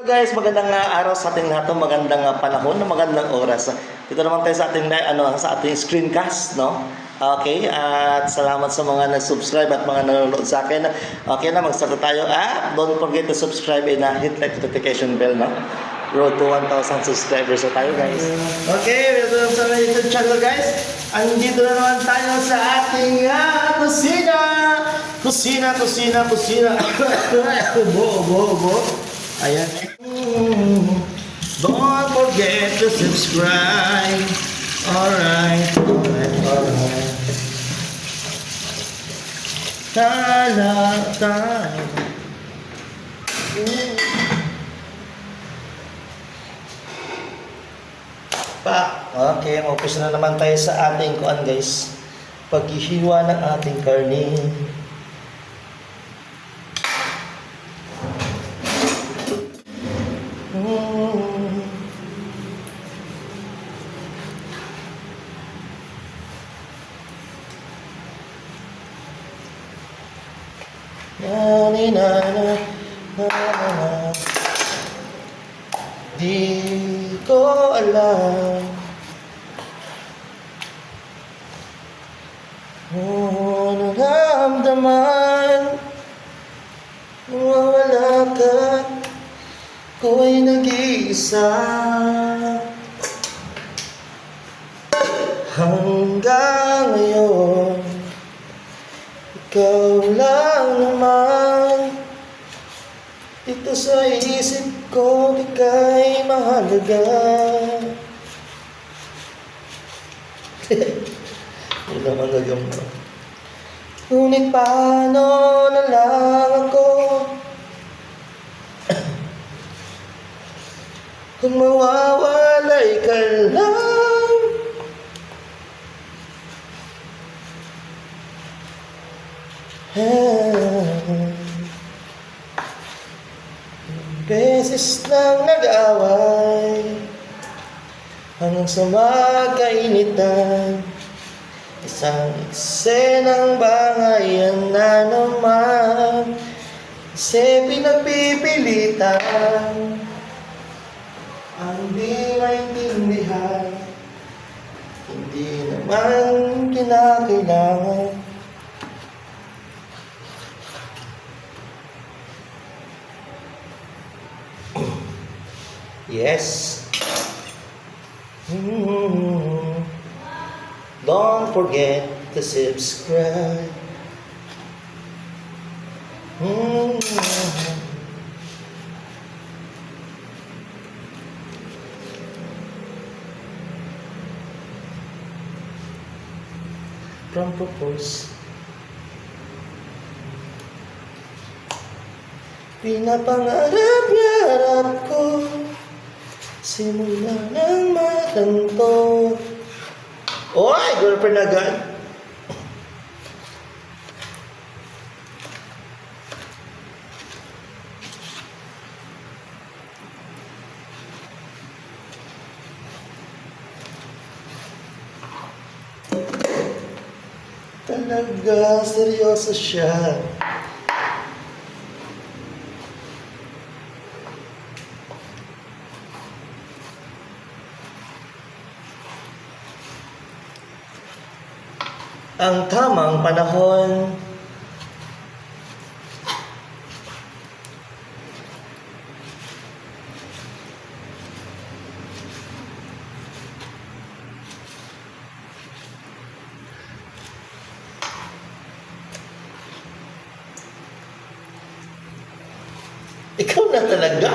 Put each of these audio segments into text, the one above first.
Guys, magandang araw sa ating lahat, magandang panahon, magandang oras. Dito naman tayo sa ating sa ating screencast, no? Okay, at salamat sa mga nag-subscribe at mga nanonood sa akin. Okay na, mag-start tayo. Don't forget to subscribe and hit like notification bell, no? Road to 1,000 subscribers na tayo, guys. Okay, welcome sa my YouTube channel, guys. Andito na naman tayo sa ating kusina. Kusina. Bo. Ayan. Don't forget to subscribe. Alright. Okay, mag-umpisa na naman tayo sa ating kuan, guys. Paghihiwa ng ating karne. Di ko alam naramdaman wala ka, ko'y nag-iisa hanggang ngayon. Ikaw lang naman dito sa isip ko, ika'y mahalaga. Hindi naman nagamba. Ngunit paano na lang ako kung mawawalay ka lang? Beses nang nag-away hanggang sa magkainitan, isang eksenang bangayan na naman, kasi pinagpipilitan ang di maintindihan, hindi naman kinakailangan. Yes. Don't forget to subscribe. From purpose. Pinapangarap ko simula ng matanto. Oy, girlfriend agad. Talaga, seryoso siya. Ang tamang panahon. Ikaw na talaga.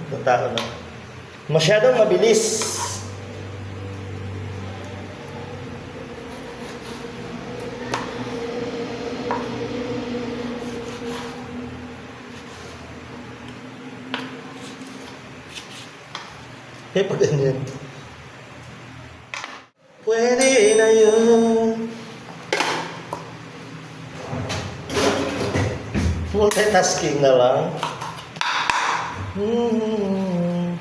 Ng tao na masyadong mabilis. Pag ganyan, pwede na yun. Huwag Multitasking na lang. Hmm.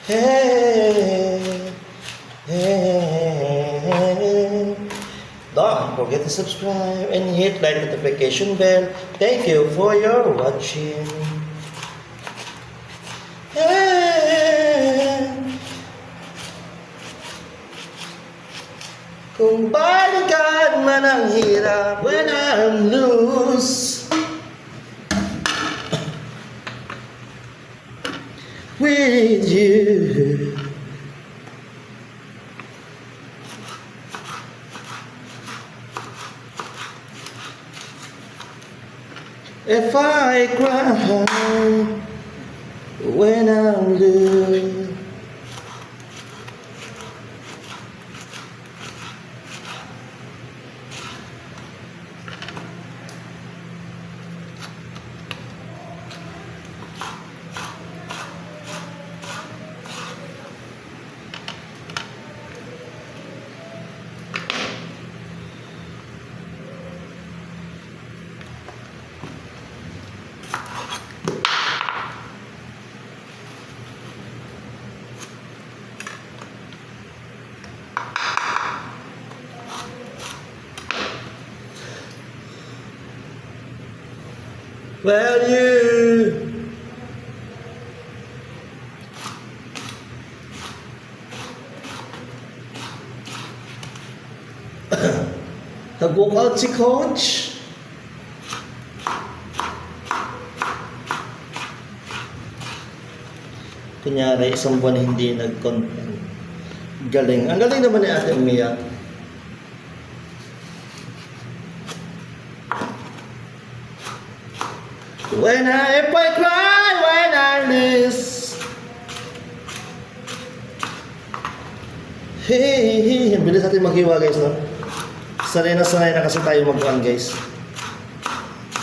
Hey, hey. Don't forget to subscribe and hit like notification bell. Thank you for your watching. Hey. Kung balikan man ang hirap when I'm loose with you. If I cry when I'm blue, well, you nag-walk out si Coach. Kunyari, isang buwan hindi nag-content. Galing. Ang galing naman ni Ate Umiyak. If I cry, when I lose. Hey, ang bilis natin maghiwa guys, no? Sanay na kasi tayo mag-on guys.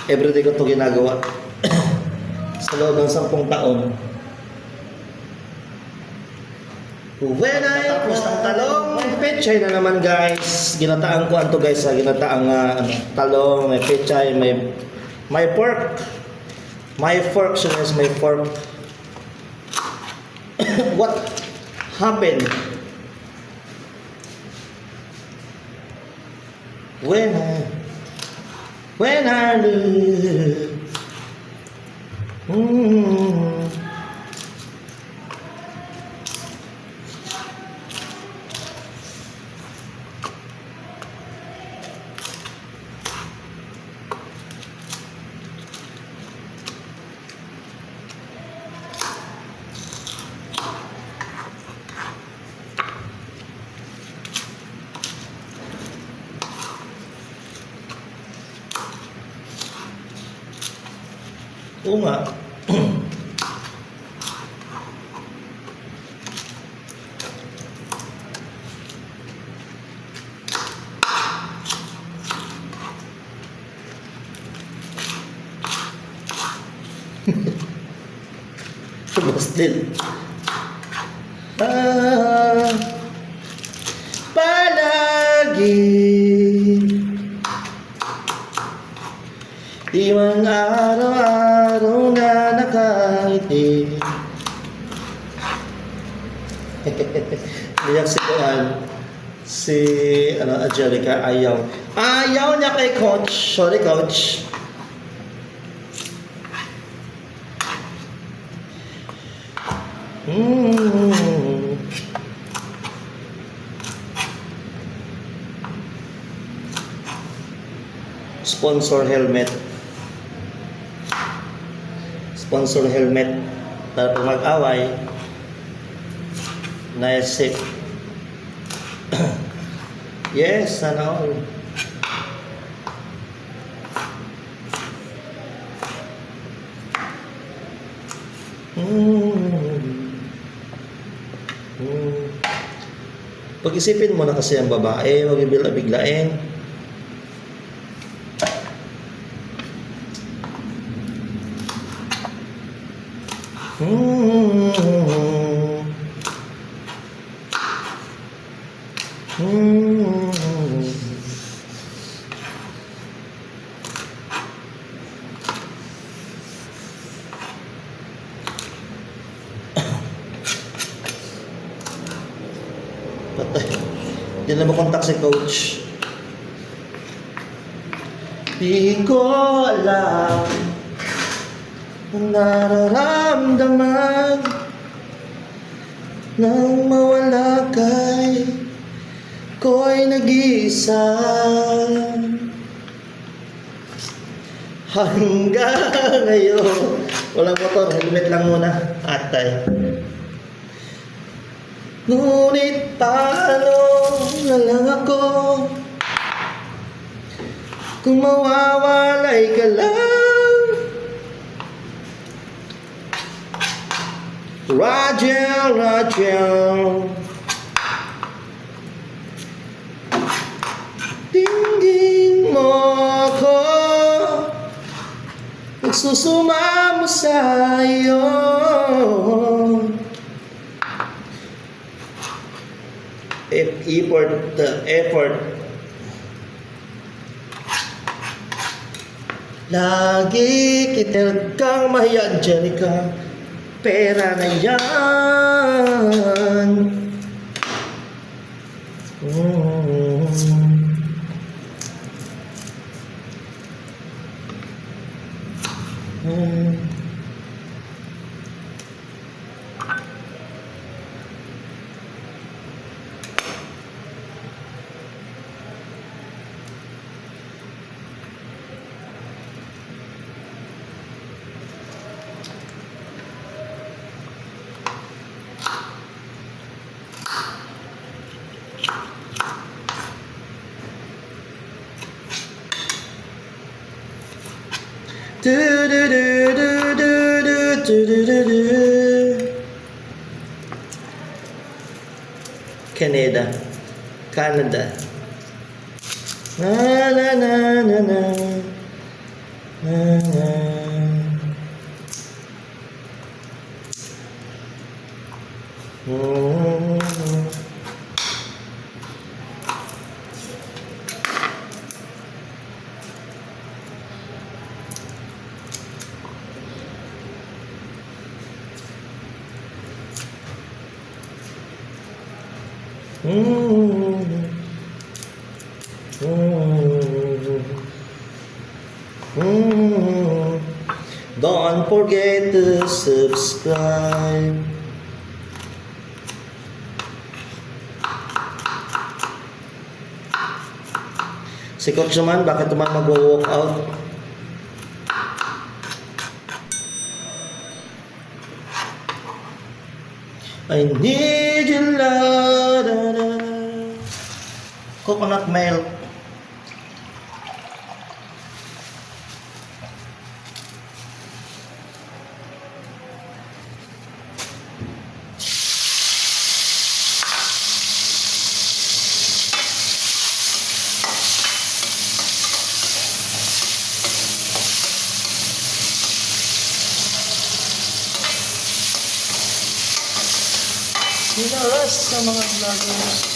Everyday ko ito ginagawa. Sa loob ng 10 taon. When I tapos ng talong, may pechay na naman guys. Ginataang ko anto guys, ginataang talong, may pechay, may pork. My fork, so guys, my fork. What happened when I lose? Oo nga. Bastil. Palagi di man araw-araw na nakangiti. Liyak si Kuan, si Angelica, ayaw niya kay Coach. Sorry Coach. Sponsor helmet. Sponsor helmet. Para kung mag-away, na-safe. Yes, sana all. Pag-isipin mo na kasi ang babae, wag bigla-biglain. Mm. Mm. Patay. Hindi na makontak si coach. Di ko alam ang nararamdaman nang mawala kay ko'y nag-iisa. Hanggang ngayon. Walang motor, helmet lang muna. Atay. Ngunit paano na lang ako kung mawawalay ka lang? Rachel, Rachel, tingin mo ako, nagsusumamo sa'yo. Effort. Lagi kita kang mahiya, Angelica. Pera na yan. Do do do do do do do do do. Canada. Na na na na na. Na na. Don't forget to subscribe. Si Coach naman, bakit naman mag-walk out? I need your love. Coconut milk. Sinaras sa mga vloggers.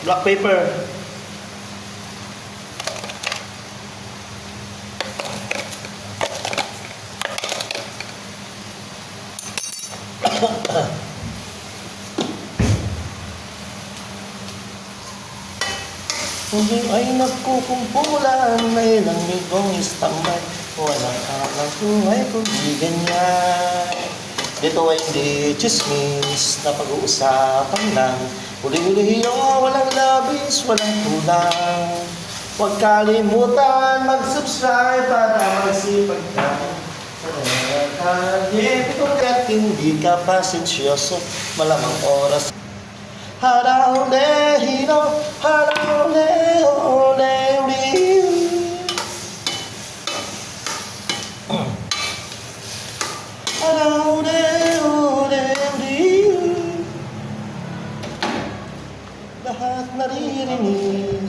Black paper. Hindi ay nagkukumpulan, may ilang ligong istambay. Walang akang buhay kung di ganyan. Dito ay hindi chismis na pag-uusapan lang. Huli-huliyo, walang labis, walang kulang. Huwag kalimutan mag-subscribe para magsipag ka. Kahit hindi ka pasensyoso, malamang oras. Haraule, hino, haraule, ole, uli. Haraule, ole, uli. Lahat naririnig.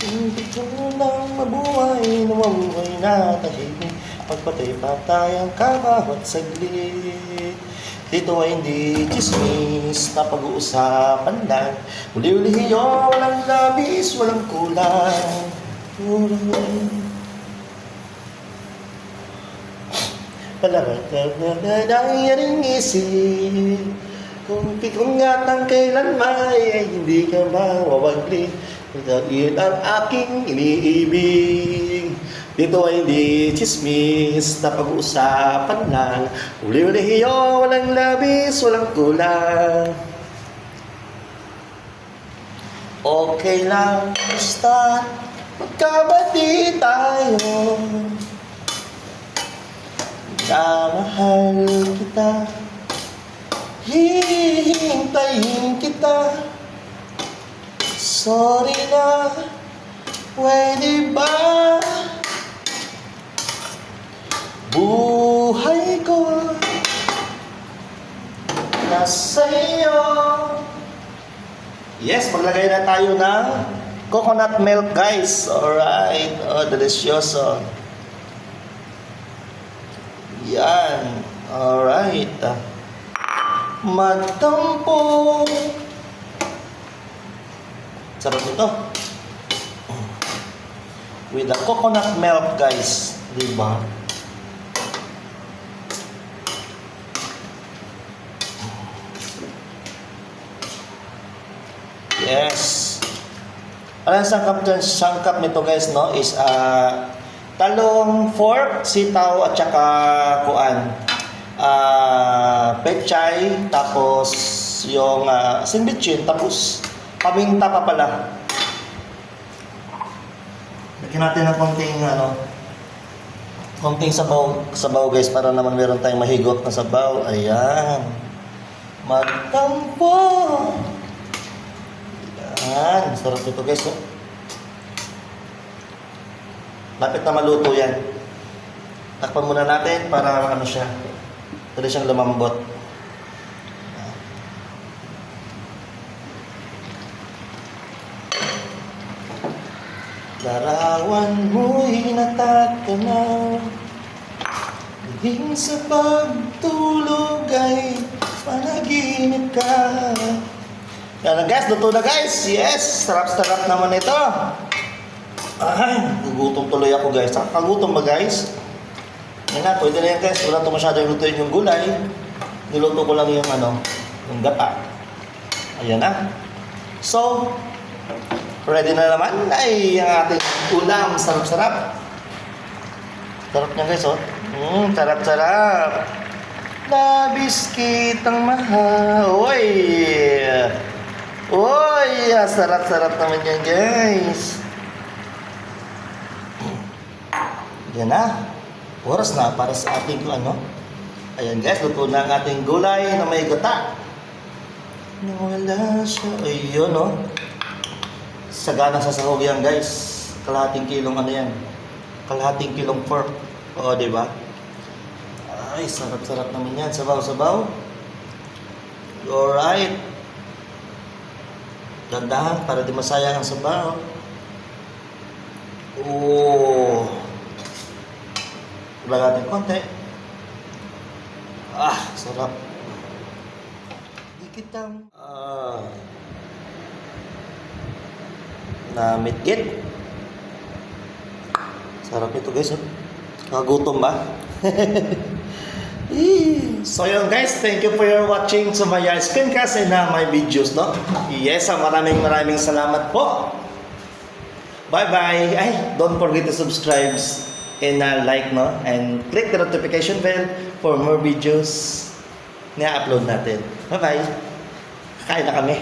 Hindi ko lang mabuhay, nawamuhay na tahimik. Pagpatay-patay ang kabawat saglit. Dito ay hindi chismis na pag-uusapan lang. Uli-uliyo, walang labis, walang kulang. Palagay-palagay isip. Kung pikong nga ng kailanman ay hindi ka mawawagli. Iyon ang aking iniibig. Dito ay hindi chismis na pag-uusapan lang. Uli-uliyo, walang labis, walang kulang. Okay lang, basta magkabati tayo. Minamahal kita, hihintayin kita. Sorry na, pwede ba? Buhay ko nasa iyo. Yes, maglagay na tayo ng coconut milk, guys. Alright, oh, delicioso. Yan, alright. Magtampo. Sarap ito. With the coconut milk, guys. Diba? Yes. Ang sangkap nito, guys, no, is talong, fork, sitaw, at saka pechay, tapos yung sinbitchin, tapos paminta pa pala. Lagyan natin ng konting sabaw, guys, para naman meron tayong mahigot na sabaw. Ayan. Magtampo. Ayan. Sarap ito, guys. Oh. Lapit na maluto yan. Takpan muna natin para siya. Pwede siyang lumambot. Larawan mo'y natatanaw. Hingin sa pagtulog ay panaginip ka. Yan na, guys, luto na, guys. Yes, sarap-sarap naman ito. Ay, gugutom tuloy ako, guys. Kagutom ba, guys? Yan na, pwede na yan, guys. Wala ito masyadong lutuin yung gulay. Niluto ko lang yung yung gata. Ayan na. So, ready na naman ay ang ating ulam. Sarap-sarap. Sarap niya, guys, oh. Sarap-sarap. Labis kitang mahal. Uy! Uy! Sarap-sarap naman yan, guys. Yan na. Oras na para sa ating Ayan, guys, luto na ang ating gulay na may gata. Nawala siya. Ayun, oh. Sagana sa sahog yan, guys. Kalahating kilong yan. Kalahating kilong pork. Oo, diba? Ay, sarap-sarap naman yan. Sabaw-sabaw. Alright. Dandahan para di masayang ang sabaw. Oh. Iba natin konti. Sarap. Di kita. na meatcake. Sarap nito guys, oh. Nakagutom ba? So yun guys, thank you for your watching sa my screencast and my videos, no? Yes, maraming salamat po. Bye-bye. Ay, don't forget to subscribe and like, no? And click the notification bell for more videos na upload natin. Bye-bye. Kain na kami.